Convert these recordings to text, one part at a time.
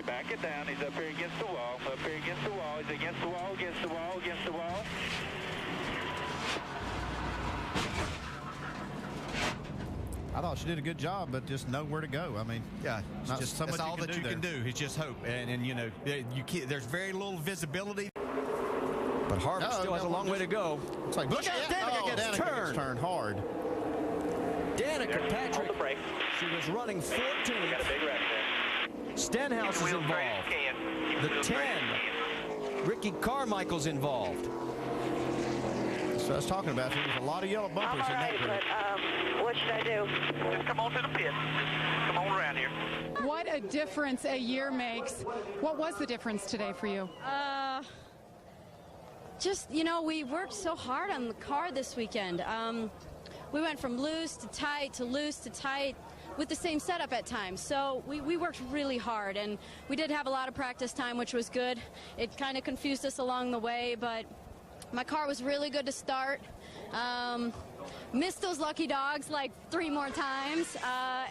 you back it down. He's up here against the wall. Up here against the wall. He's against the wall, against the wall, against the wall. I thought she did a good job, but just nowhere to go. I mean, yeah, not so much that's all that you can do. It's just hope, and you know, you can't, there's very little visibility. But Harvick still has a long way to go. It's like, look out, Danica gets turned hard. Danica Patrick, she was running 14th. Stenhouse is involved. The 10, Ricky Carmichael's involved. So I was talking about, there was a lot of yellow bumpers in that group. But what should I do? Just come on to the pit. Come on around here. What a difference a year makes. What was the difference today for you? Just, you know, we worked so hard on the car this weekend. We went from loose to tight to loose to tight with the same setup at times. So we worked really hard, and we did have a lot of practice time, which was good. It kind of confused us along the way, but my car was really good to start. Missed those lucky dogs like 3 more times,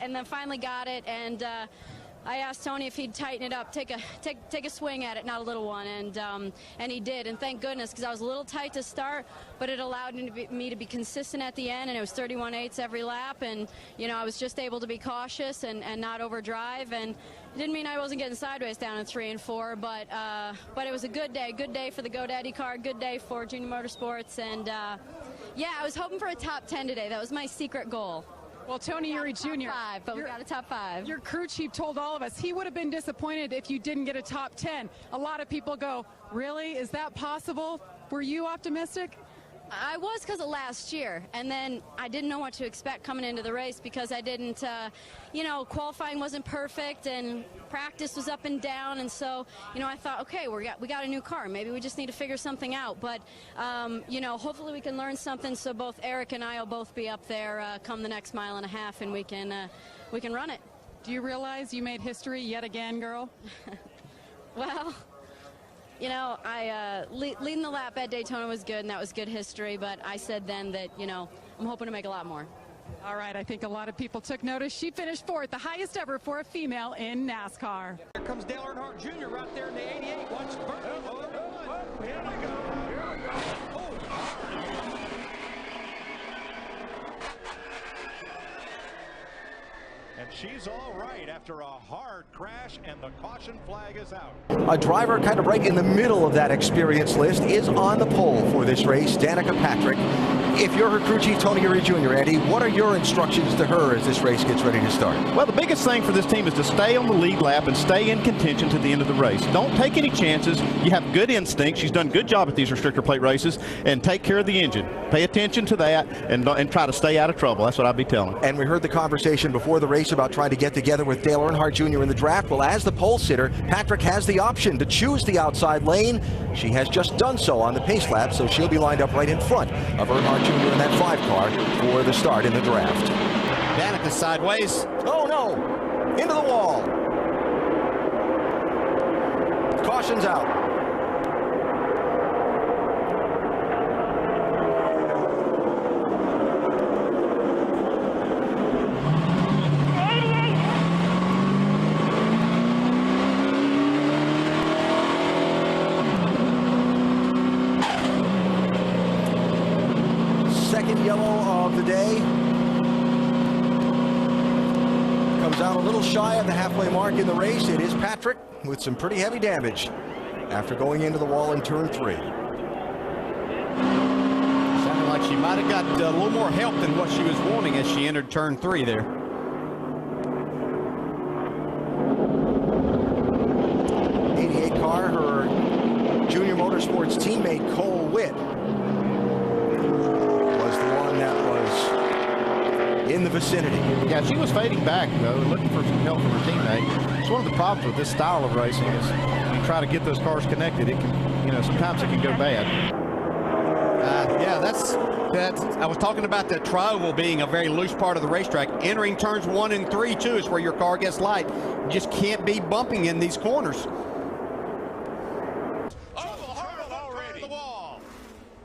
and then finally got it. And I asked Tony if he'd tighten it up, take a swing at it, not a little one, and he did. And thank goodness, because I was a little tight to start, but it allowed me to be consistent at the end, and it was 31/8 every lap. And you know, I was just able to be cautious and not overdrive. And it didn't mean I wasn't getting sideways down in 3 and 4, but it was a good day for the GoDaddy car, good day for Junior Motorsports, and yeah, I was hoping for a top 10 today. That was my secret goal. Well, Tony Eury Jr. 5, but we got a top 5. Your crew chief told all of us he would have been disappointed if you didn't get a top 10. A lot of people go, really? Is that possible? Were you optimistic? I was, because of last year, and then I didn't know what to expect coming into the race because I didn't, you know, qualifying wasn't perfect and practice was up and down, and so, you know, I thought, okay, we got a new car, maybe we just need to figure something out, but, you know, hopefully we can learn something so both Eric and I will both be up there come the next 1.5 miles, and we can run it. Do you realize you made history yet again, girl? Well, you know, leading the lap at Daytona was good, and that was good history, but I said then that, you know, I'm hoping to make a lot more. All right, I think a lot of people took notice. She finished 4th, the highest ever for a female in NASCAR. Here comes Dale Earnhardt Jr. right there in the 88. Watch Bert. Here we go. And she's all right after a hard crash, and the caution flag is out. A driver kind of right in the middle of that experience list is on the pole for this race, Danica Patrick. If you're her crew chief, Tony Eury Jr., Andy, what are your instructions to her as this race gets ready to start? Well, the biggest thing for this team is to stay on the lead lap and stay in contention to the end of the race. Don't take any chances. You have good instincts. She's done a good job at these restrictor plate races, and take care of the engine. Pay attention to that and try to stay out of trouble. That's what I'd be telling her. And we heard the conversation before the race about trying to get together with Dale Earnhardt Jr. in the draft. Well, as the pole sitter, Patrick has the option to choose the outside lane. She has just done so on the pace lap, so she'll be lined up right in front of Earnhardt Jr. in that 5 car for the start in the draft. Danica sideways. Oh no! Into the wall. Caution's out. Second yellow of the day. Comes out a little shy of the halfway mark in the race. It is Patrick with some pretty heavy damage after going into the wall in turn 3. Sounded like she might have got a little more help than what she was wanting as she entered turn 3 there. Car, her Junior Motorsports teammate Cole Witt was the one that was in the vicinity. Yeah, she was fading back, though, looking for some help from her teammate. It's one of the problems with this style of racing is you try to get those cars connected, it can, you know, sometimes it can go bad. Yeah, that's I was talking about the tri-oval being a very loose part of the racetrack. Entering turns 1 and 3 too is where your car gets light. You just can't be bumping in these corners.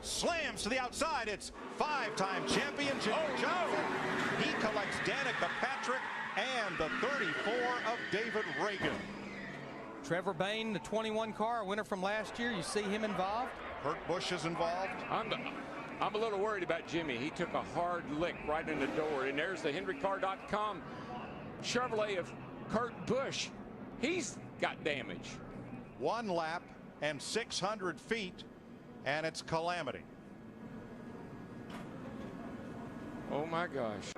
Slams to the outside. It's 5-time champion Jim Joe. He collects Danica Patrick and the 34 of David Reagan. Trevor Bain, the 21 car, winner from last year. You see him involved? Kurt Busch is involved. I'm a little worried about Jimmy. He took a hard lick right in the door. And there's the HenryCar.com Chevrolet of Kurt Busch. He's got damage. 1 lap and 600 feet, and it's calamity. Oh my gosh.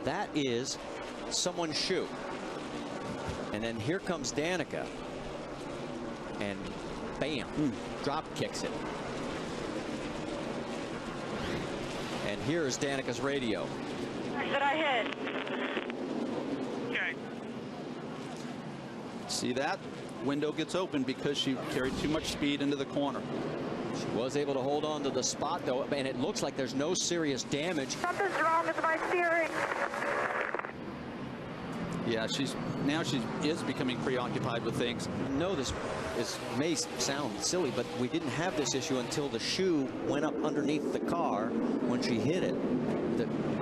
That is someone's shoe. And then here comes Danica. And bam, drop kicks it. And here's Danica's radio. That I hit. Okay. See that? Window gets open because she carried too much speed into the corner. She was able to hold on to the spot, though, and it looks like there's no serious damage. Something's wrong with my steering. Yeah, she is becoming preoccupied with things. No, this may sound silly, but we didn't have this issue until the shoe went up underneath the car when she hit it.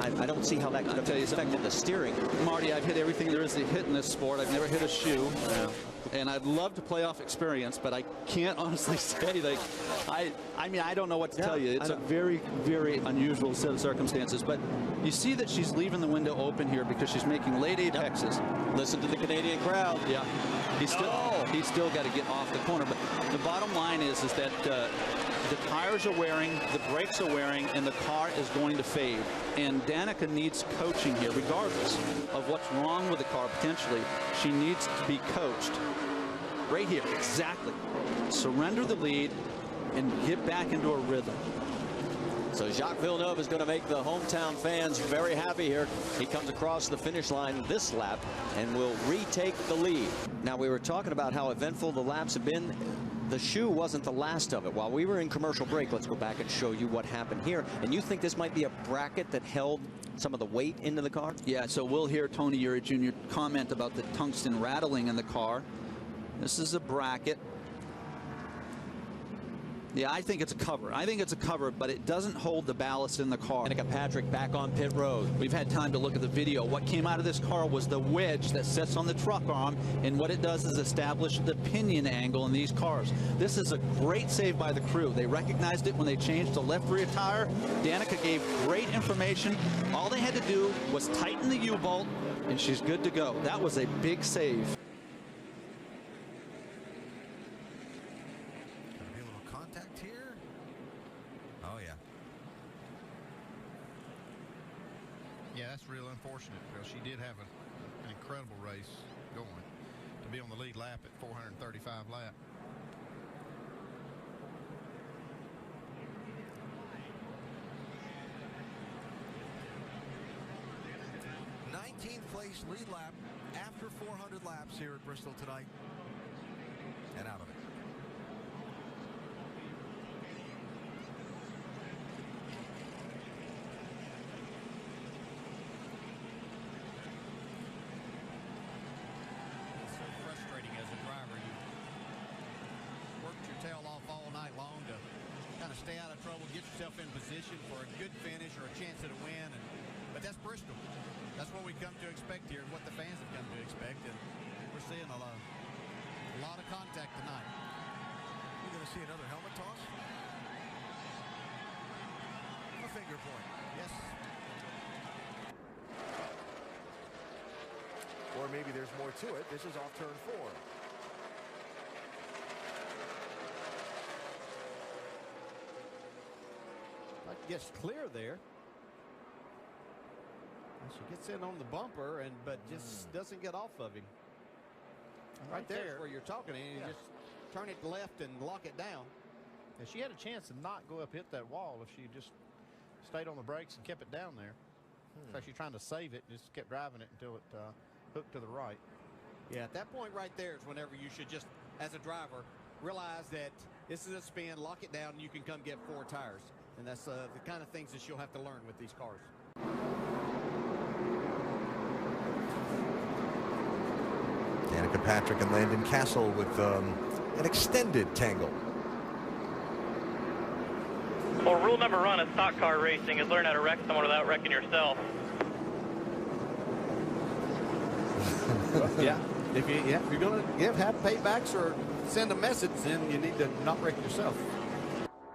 I don't see how that could have affected the steering. Marty, I've hit everything there is to hit in this sport. I've never hit a shoe. Yeah. And I'd love to play off experience, but I can't honestly say that. I mean, I don't know what to tell you. It's a very, very unusual set of circumstances. But you see that she's leaving the window open here because she's making late apexes. Listen to the Canadian crowd. Yeah. He's still got to get off the corner. But the bottom line is that the tires are wearing, the brakes are wearing, and the car is going to fade. And Danica needs coaching here, regardless of what's wrong with the car potentially. She needs to be coached. Right here, exactly. Surrender the lead and get back into a rhythm. So Jacques Villeneuve is going to make the hometown fans very happy here. He comes across the finish line this lap and will retake the lead. Now, we were talking about how eventful the laps have been. The shoe wasn't the last of it. While we were in commercial break, let's go back and show you what happened here. And you think this might be a bracket that held some of the weight into the car? Yeah, so we'll hear Tony Uri Jr. comment about the tungsten rattling in the car. This is a bracket. Yeah, I think it's a cover. I think it's a cover, but it doesn't hold the ballast in the car. Danica Patrick back on pit road. We've had time to look at the video. What came out of this car was the wedge that sits on the truck arm, and what it does is establish the pinion angle in these cars. This is a great save by the crew. They recognized it when they changed the left rear tire. Danica gave great information. All they had to do was tighten the U-bolt, and she's good to go. That was a big save. Yeah, that's real unfortunate because she did have an incredible race going to be on the lead lap at 435 lap. Place lead lap after 400 laps here at Bristol tonight, and out of it. It's so frustrating as a driver. You worked your tail off all night long to kind of stay out of trouble, get yourself in position for a good finish or a chance at a win. But that's Bristol. That's what we come to expect here, what the fans have come to expect, and we're seeing a lot of contact tonight. You're going to see another helmet toss? A finger point. Yes. Or maybe there's more to it. This is off turn 4. That gets clear there. She gets in on the bumper, but just doesn't get off of him. Right there where you're talking, and you just turn it left and lock it down. And she had a chance to not go up hit that wall if she just stayed on the brakes and kept it down there. So she's trying to save it and just kept driving it until it hooked to the right. Yeah, at that point right there is whenever you should just, as a driver, realize that this is a spin, lock it down, and you can come get 4 tires. And that's the kind of things that you'll have to learn with these cars. Danica Patrick and Landon Castle with an extended tangle. Well, rule number 1 of stock car racing is learn how to wreck someone without wrecking yourself. Yeah, If you're going to have paybacks or send a message, then you need to not wreck yourself.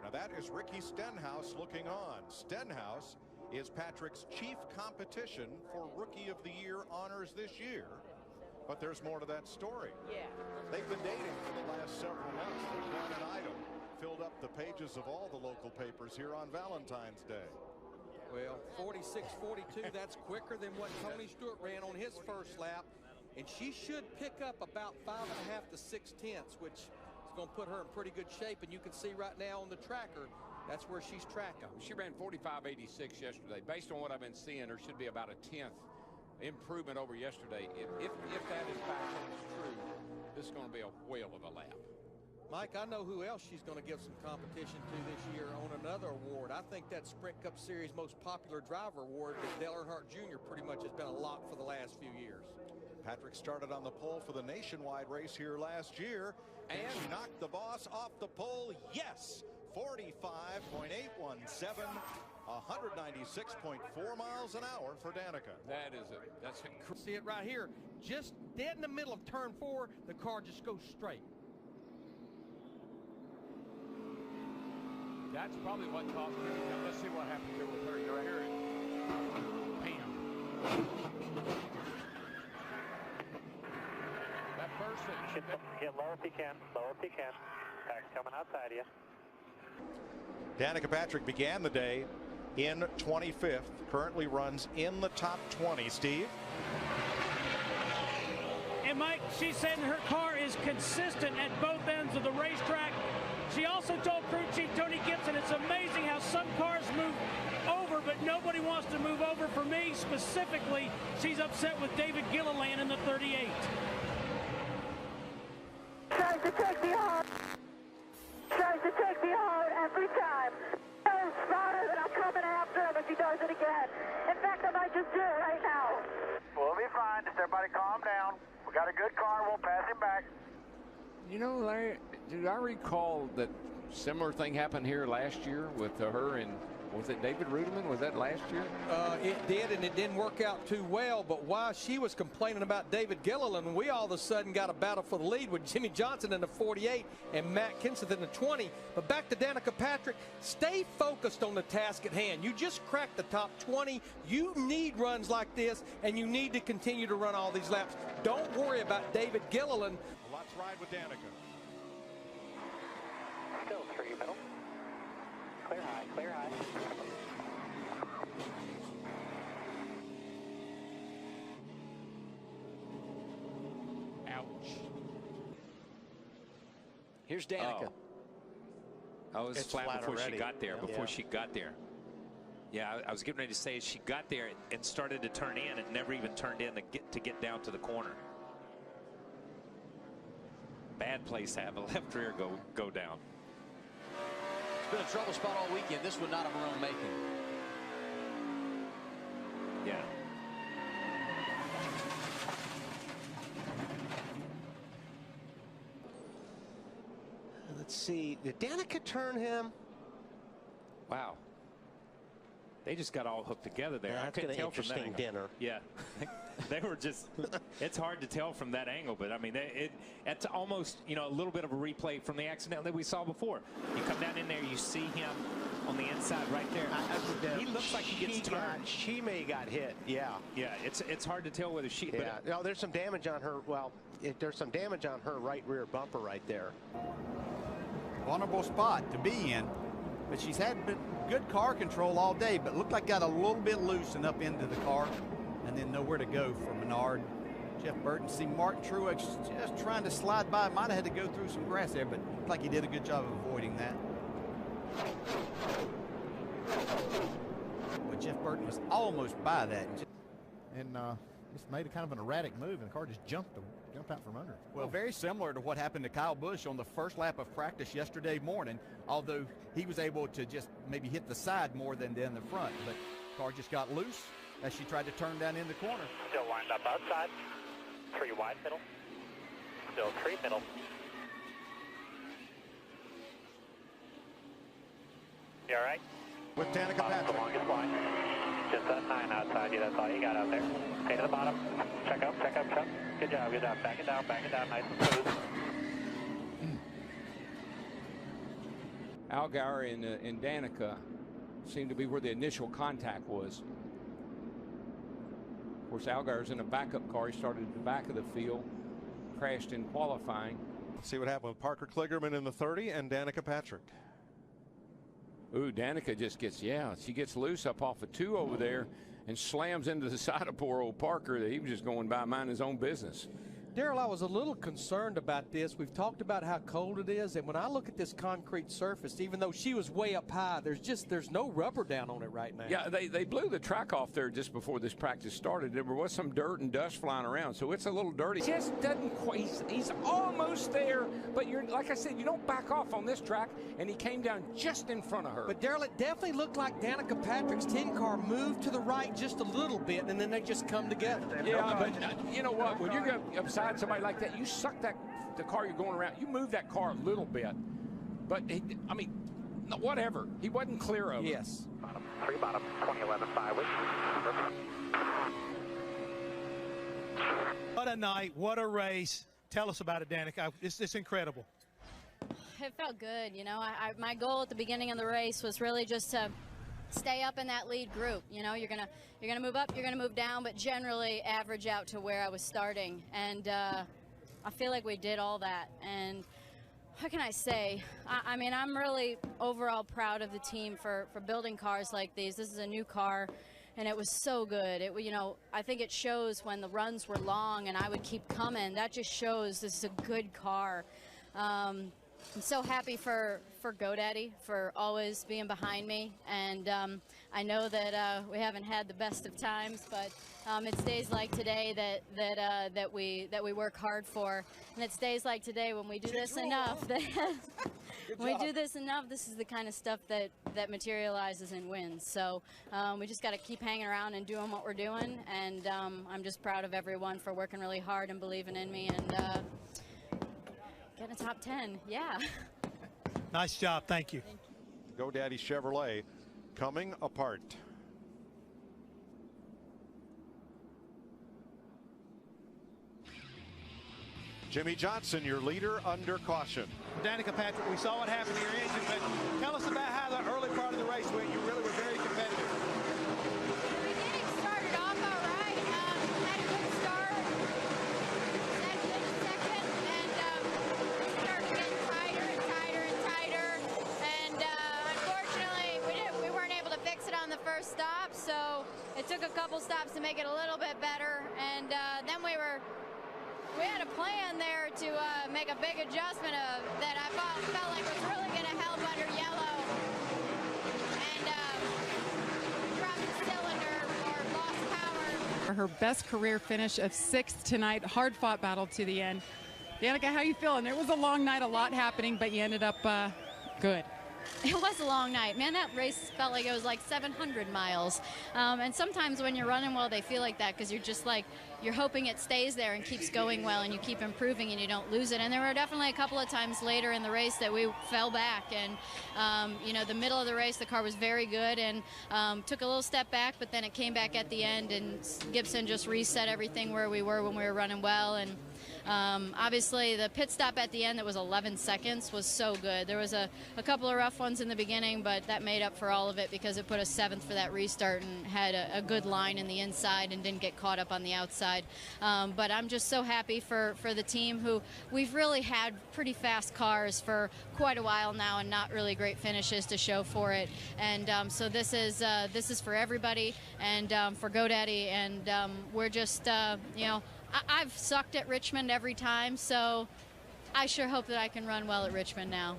Now that is Ricky Stenhouse looking on. Stenhouse is Patrick's chief competition for Rookie of the Year honors this year. But there's more to that story. Yeah. They've been dating for the last several months. They've won an item. Filled up the pages of all the local papers here on Valentine's Day. Well, 46-42, that's quicker than what Tony Stewart ran on his first lap. And she should pick up about 5.5 to 6 tenths, which is going to put her in pretty good shape. And you can see right now on the tracker, that's where she's tracking. She ran 45.86 yesterday. Based on what I've been seeing, there should be about a 10th improvement over yesterday. If that is fact and it's true, this is going to be a whale of a lap. Mike, I know who else she's going to give some competition to this year on another award. I think that Sprint Cup Series most popular driver award that Dale Earnhardt Jr. pretty much has been a lock for the last few years. Patrick started on the pole for the nationwide race here last year, and she knocked the boss off the pole. Yes, 45.817, 196.4 miles an hour for Danica. That is it. That's it. See it right here, just dead in the middle of turn 4. The car just goes straight. That's probably what caused her to come. Let's see what happens here with her. You're here. Bam. That person. Get low if you can. Low if you can. Pack's coming outside of you. Danica Patrick began the day in 25th. Currently runs in the top 20. Steve? And Mike, she's saying her car is consistent at both ends of the racetrack. She also told crew chief Tony Gibson, it's amazing how some cars move over, but nobody wants to move over. For me, specifically, she's upset with David Gilliland in the 38. Tries to take me hard. Tries to take me hard every time. I'm smarter than I'm coming after him if he does it again. In fact, I might just do it right now. We'll be fine. Just everybody calm down. We got a good car. We'll pass him back. You know, Larry, do I recall that similar thing happened here last year with her and, was it David Ruderman? Was that last year? It did, and it didn't work out too well. But while she was complaining about David Gilliland, we all of a sudden got a battle for the lead with Jimmy Johnson in the 48 and Matt Kenseth in the 20. But back to Danica Patrick, stay focused on the task at hand. You just cracked the top 20. You need runs like this, and you need to continue to run all these laps. Don't worry about David Gilliland. Let's ride with Danica. Still 3 middle. Clear high, clear high. Ouch. Here's Danica. I was It's flat before already. she got there. Yeah. Before she got there. Yeah, I was getting ready to say she got there and started to turn in and never even turned in to get down to the corner. Bad place to have a left rear go down. It's been a trouble spot all weekend. This would not of her own making. Yeah. Let's see. Did Danica turn him? Wow. They just got all hooked together there. Yeah, I that's couldn't been an tell from that interesting angle. dinner. Yeah. They were just, it's hard to tell from that angle, but I mean, it's almost, you know, a little bit of a replay from the accident that we saw before. You come down in there, you see him on the inside right there. He looks like he gets turned. She may got hit, yeah. Yeah, it's hard to tell whether she, Yeah, no, there's some damage on her, well, there's some damage on her right rear bumper right there. Vulnerable spot to be in, but she's had good car control all day, but looked like got a little bit loose and up into the car, and then nowhere to go for Menard. Jeff Burton, see Martin Truex just trying to slide by. Might have had to go through some grass there, but looked like he did a good job of avoiding that. But Jeff Burton was almost by that. And just made a kind of an erratic move, and the car just jumped out from under. Well, very similar to what happened to Kyle Busch on the first lap of practice yesterday morning, although he was able to just maybe hit the side more than the front. But the car just got loose as she tried to turn down in the corner. Still lined up outside. 3 wide middle. Still 3 middle. You all right? With Danica Patrick. The longest line. Just a 9 outside you, that's all you got out there. Stay to the bottom. Check up, check up, check. Good job, good job. Back it down, nice and smooth. Allgaier and Danica seemed to be where the initial contact was. Of course, Allgaier's in a backup car. He started at the back of the field, crashed in qualifying. Let's see what happened with Parker Kligerman in the 30 and Danica Patrick. Ooh, Danica just gets, she gets loose up off of 2 over there and slams into the side of poor old Parker that he was just going by minding his own business. Daryl, I was a little concerned about this. We've talked about how cold it is, and when I look at this concrete surface, even though she was way up high, there's no rubber down on it right now. Yeah, they blew the track off there just before this practice started. There was some dirt and dust flying around, so it's a little dirty. Just doesn't quite, he's almost there, but you're, like I said, you don't back off on this track, and he came down just in front of her. But Daryl, it definitely looked like Danica Patrick's 10 car moved to the right just a little bit, and then they just come together. Yeah, but you know what? When you're beside somebody like that, you suck the car you're going around. You move that car a little bit, but I mean, whatever. He wasn't clear of it. Yes. Bottom, 3 bottom, 2011-5. What a night! What a race! Tell us about it, Danica. It's incredible. It felt good, you know. My goal at the beginning of the race was really just to stay up in that lead group. You know, you're gonna move up, you're gonna move down, but generally average out to where I was starting. And I feel like we did all that. And what can I say? I mean, I'm really overall proud of the team for building cars like these. This is a new car, and it was so good. You know, I think it shows when the runs were long and I would keep coming. That just shows this is a good car. I'm so happy for GoDaddy for always being behind me, and I know that we haven't had the best of times, but it's days like today that we work hard for, and it's days like today when we do this enough that when we do this enough, this is the kind of stuff that materializes in wins. So we just got to keep hanging around and doing what we're doing, and I'm just proud of everyone for working really hard and believing in me, and getting a top 10. Yeah. Nice job. Thank you. GoDaddy Chevrolet coming apart. Jimmy Johnson, your leader, under caution. Danica Patrick, we saw what happened to your engine, but tell us about how the early part of the race went. You really were very competitive. The beginning started off all right. Had a good start. Second, and started getting tighter and tighter and tighter. And unfortunately, we weren't able to fix it on the first stop, so it took a couple stops to make it a little bit better. And then we had a plan there to make a big adjustment that I felt like was really going to help under yellow, and dropped the cylinder or lost power. Her best career finish of 6th tonight, hard-fought battle to the end. Danica, how you feeling? It was a long night, a lot happening, but you ended up good. It was a long night. Man, that race felt like it was like 700 miles. And sometimes when you're running well, they feel like that because you're just like, you're hoping it stays there and keeps going well and you keep improving and you don't lose it. And there were definitely a couple of times later in the race that we fell back. And, you know, the middle of the race, the car was very good and took a little step back, but then it came back at the end and Gibson just reset everything where we were when we were running well. And obviously the pit stop at the end that was 11 seconds was so good. There was a couple of rough ones in the beginning, but that made up for all of it because it put us 7th for that restart and had a good line in the inside and didn't get caught up on the outside. But I'm just so happy for the team who we've really had pretty fast cars for quite a while now and not really great finishes to show for it. And so this is for everybody and for GoDaddy, and we're just, you know, I've sucked at Richmond every time, so I sure hope that I can run well at Richmond now.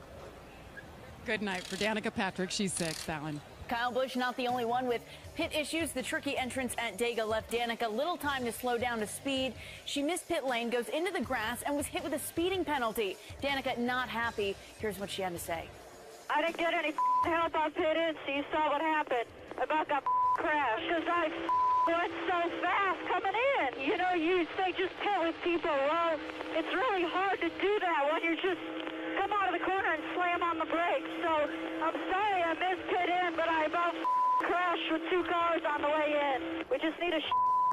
Good night for Danica Patrick. She's 6th, Alan. Kyle Busch not the only one with pit issues. The tricky entrance at Dega left Danica little time to slow down to speed. She missed pit lane, goes into the grass, and was hit with a speeding penalty. Danica not happy. Here's what she had to say. I didn't get any help on pit in, so you saw what happened. I about got crashed because I went so fast coming in. You know, they just pit with people. Well, it's really hard to do that when you're just come out of the corner and slam on the brakes. So I'm sorry I missed pit in, but I about crash with 2 cars on the way in. We just need a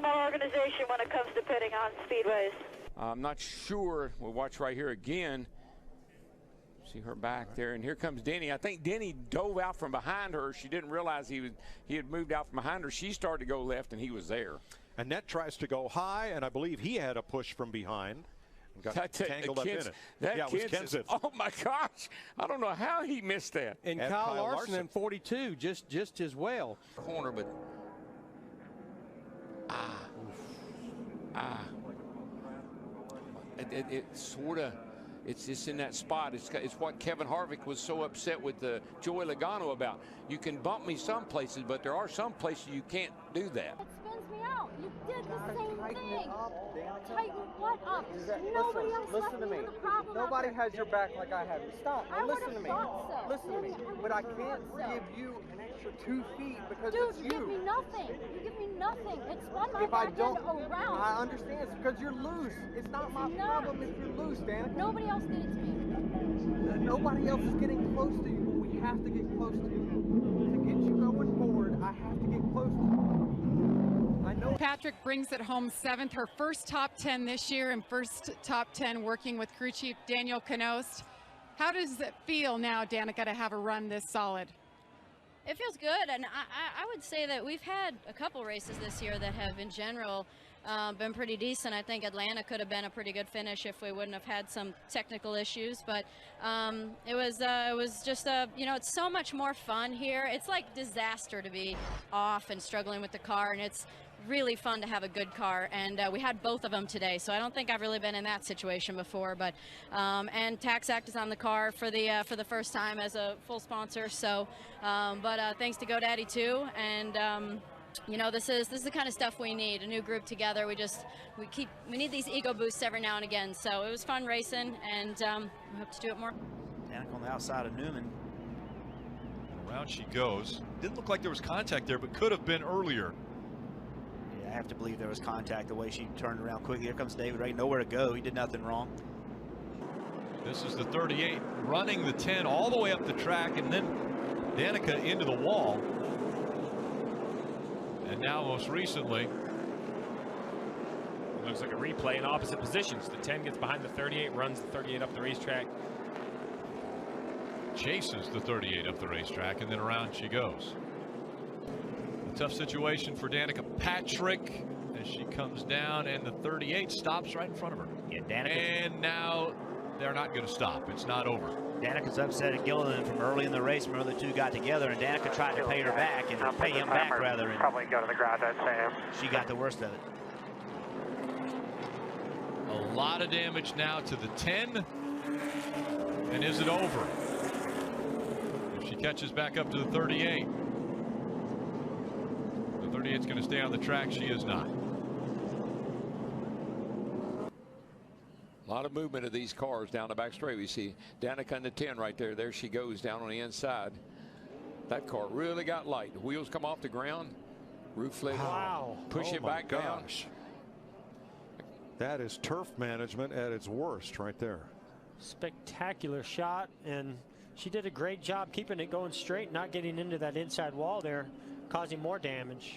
more organization when it comes to pitting on speedways. I'm not sure. We'll watch right here again. See her back there, and here comes Denny. I think Denny dove out from behind her. She didn't realize he had moved out from behind her. She started to go left, and he was there. Annette tries to go high, and I believe he had a push from behind. Got tangled up in it. That yeah, it was Kenseth. Oh my gosh! I don't know how he missed that. And Kyle Larson in 42, just as well. Corner, but it sort of. It's just in that spot. It's what Kevin Harvick was so upset with Joey Logano about. You can bump me some places, but there are some places you can't do that. It spins me out. You did the same thing. Tighten what up? Nobody else listen to me. Nobody has your back like I have. Stop. I Listen to me. So. Listen to me. But I can't give you an extra 2 feet because Dude, it's you give me nothing. You give me nothing. It spun my back end around. I understand. It's because you're loose. It's not my problem if you're loose, Danica. Nobody else did it to me. Nobody else is getting close to you, but we have to get close to you. To get you going forward, I have to get close to you. I know. Patrick brings it home 7th, her first top 10 this year and first top 10 working with crew chief Daniel Knost. How does it feel now, Danica, to have a run this solid? It feels good, and I would say that we've had a couple races this year that have, in general, been pretty decent. I think Atlanta could have been a pretty good finish if we wouldn't have had some technical issues, but it was just you know, it's so much more fun here. It's like disaster to be off and struggling with the car, and it's really fun to have a good car, and we had both of them today, so I don't think I've really been in that situation before. But and TaxAct is on the car for the first time as a full sponsor, so but thanks to GoDaddy too, and you know, this is the kind of stuff we need, a new group together. We need these ego boosts every now and again, so it was fun racing, and we hope to do it more. Danica on the outside of Newman. Around she goes. Didn't look like there was contact there, but could have been earlier. Yeah, I have to believe there was contact the way she turned around quickly. Here comes David Ray, nowhere to go. He did nothing wrong. This is the 38 running the 10 all the way up the track, and then Danica into the wall. And now most recently, it looks like a replay in opposite positions. The 10 gets behind the 38, runs the 38 up the racetrack. Chases the 38 up the racetrack, and then around she goes. A tough situation for Danica Patrick as she comes down, and the 38 stops right in front of her. Yeah, Danica. And now they're not going to stop. It's not over. Danica's upset at Gilliland from early in the race. Remember, the two got together, and Danica tried to pay her back, and pay him back rather. And probably go to the garage, I'd say. She got the worst of it. A lot of damage now to the 10. And is it over? If she catches back up to the 38. The 38's going to stay on the track. She is not. A lot of movement of these cars down the back straight. We see Danica in the 10 right there. There she goes down on the inside. That car really got light. The wheels come off the ground. Roof lid. Wow. Push it back down. That is turf management at its worst right there. Spectacular shot, and she did a great job keeping it going straight, not getting into that inside wall there, causing more damage.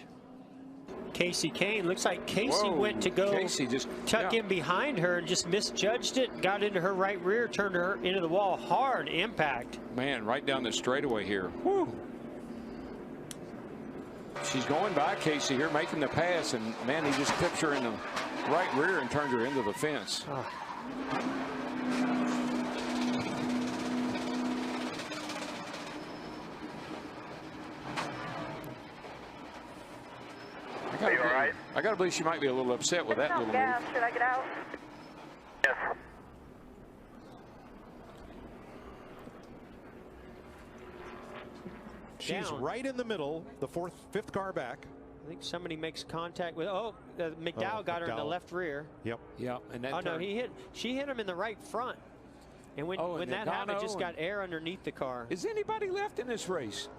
Casey Kane, looks like Casey went to go tuck in behind her and just misjudged it, got into her right rear, turned her into the wall. Hard impact. Man, right down the straightaway here. Woo. She's going by Casey here, making the pass, and man, he just tips her in the right rear and turns her into the fence. I gotta believe she might be a little upset with that little move. Should I get out? Yes. She's right in the middle, the fifth car back. I think somebody makes contact with, McDowell got her in the left rear. Yep. Yep. And then no, she hit him in the right front. And when that happened, just got air underneath the car. Is anybody left in this race?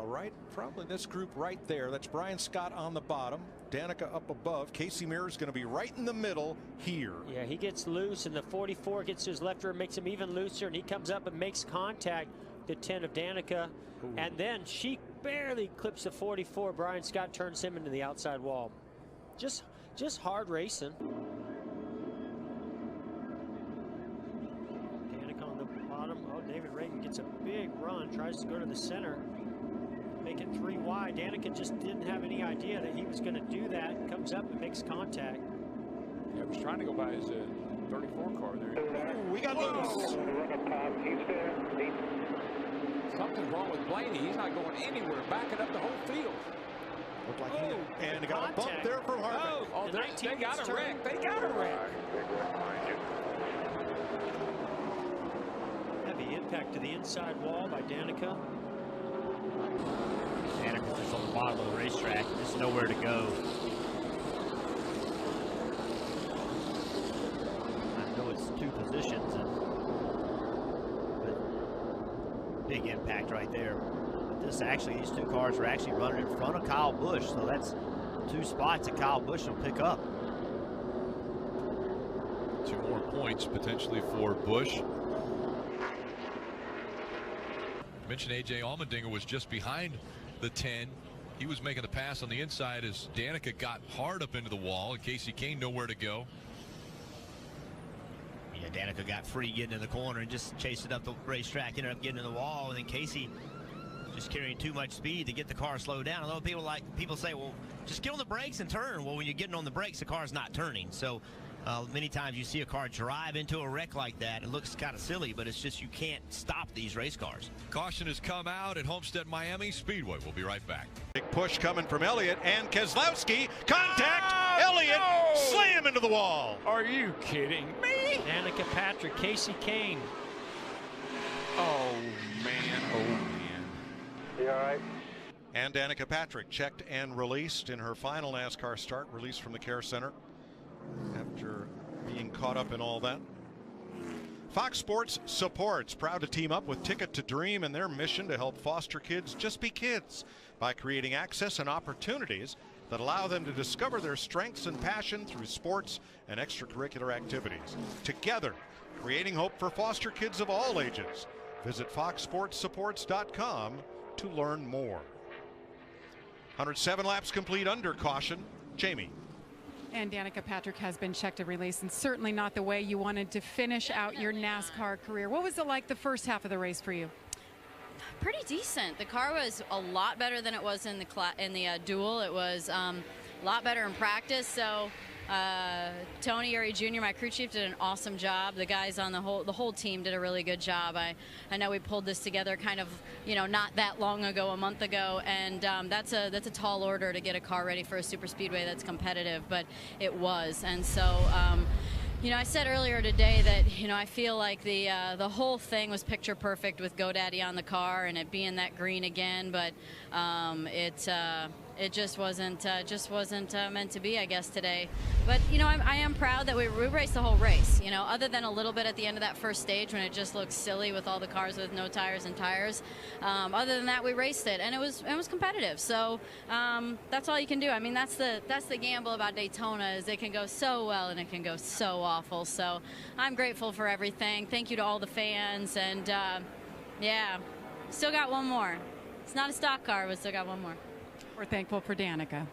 Right, probably this group right there. That's Brian Scott on the bottom. Danica up above. Casey Mears going to be right in the middle here. Yeah, he gets loose, and the 44 gets to his left rear, makes him even looser, and he comes up and makes contact, the 10 of Danica. Ooh. And then she barely clips the 44. Brian Scott turns him into the outside wall. Just hard racing. Danica on the bottom. Oh, David Reagan gets a big run, tries to go to the center. Make it 3 wide. Danica just didn't have any idea that he was going to do that. Comes up and makes contact. Yeah, he was trying to go by his 34 car there. Ooh, we got loose. Something's wrong with Blaney. He's not going anywhere. Backing up the whole field. Looked like he and got a bump there from Harvick. Oh, they got a wreck. They got a wreck. Heavy impact to the inside wall by Danica. Danica's just on the bottom of the racetrack. There's nowhere to go. I know it's 2 positions, but big impact right there. But these 2 cars are actually running in front of Kyle Busch, so that's 2 spots that Kyle Busch will pick up. 2 more points potentially for Busch. Mentioned A.J. Allmendinger was just behind the 10. He was making the pass on the inside as Danica got hard up into the wall, and Casey Kane nowhere to go. Yeah, Danica got free getting in the corner and just chased it up the racetrack, ended up getting in the wall, and then Casey just carrying too much speed to get the car slowed down. Although people say, well, just get on the brakes and turn. Well, when you're getting on the brakes, the car's not turning. So many times you see a car drive into a wreck like that. It looks kind of silly, but it's just you can't stop these race cars. Caution has come out at Homestead Miami Speedway. We'll be right back. Big push coming from Elliott and Keselowski. Contact! Elliott slam into the wall. Are you kidding me? Danica Patrick, Casey Kane. Oh, man. Oh, man. You all right? And Danica Patrick checked and released in her final NASCAR start, released from the care center after being caught up in all that. Fox Sports Supports, proud to team up with Ticket to Dream and their mission to help foster kids just be kids by creating access and opportunities that allow them to discover their strengths and passion through sports and extracurricular activities. Together, creating hope for foster kids of all ages. Visit foxsportsupports.com to learn more. 107 laps complete under caution. Jamie. And Danica Patrick has been checked and released, and certainly not the way you wanted to finish out your NASCAR career. What was it like the first half of the race for you? Pretty decent. The car was a lot better than it was in the duel. It was a lot better in practice. So Tony Uri Jr., my crew chief, did an awesome job. The guys on the whole team did a really good job. I know we pulled this together kind of, not that long ago, a month ago, and that's a tall order to get a car ready for a super speedway that's competitive, but it was. And so I said earlier today that I feel like the whole thing was picture perfect with GoDaddy on the car and it being that green again, but it just wasn't meant to be, I guess, today. But I am proud that we raced the whole race. Other than a little bit at the end of that first stage when it just looked silly with all the cars with no tires and tires. Other than that, we raced it, and it was competitive. So that's all you can do. I mean, that's the gamble about Daytona, is it can go so well and it can go so awful. So I'm grateful for everything. Thank you to all the fans, and yeah, still got one more. It's not a stock car, but still got one more. We're thankful for Danica.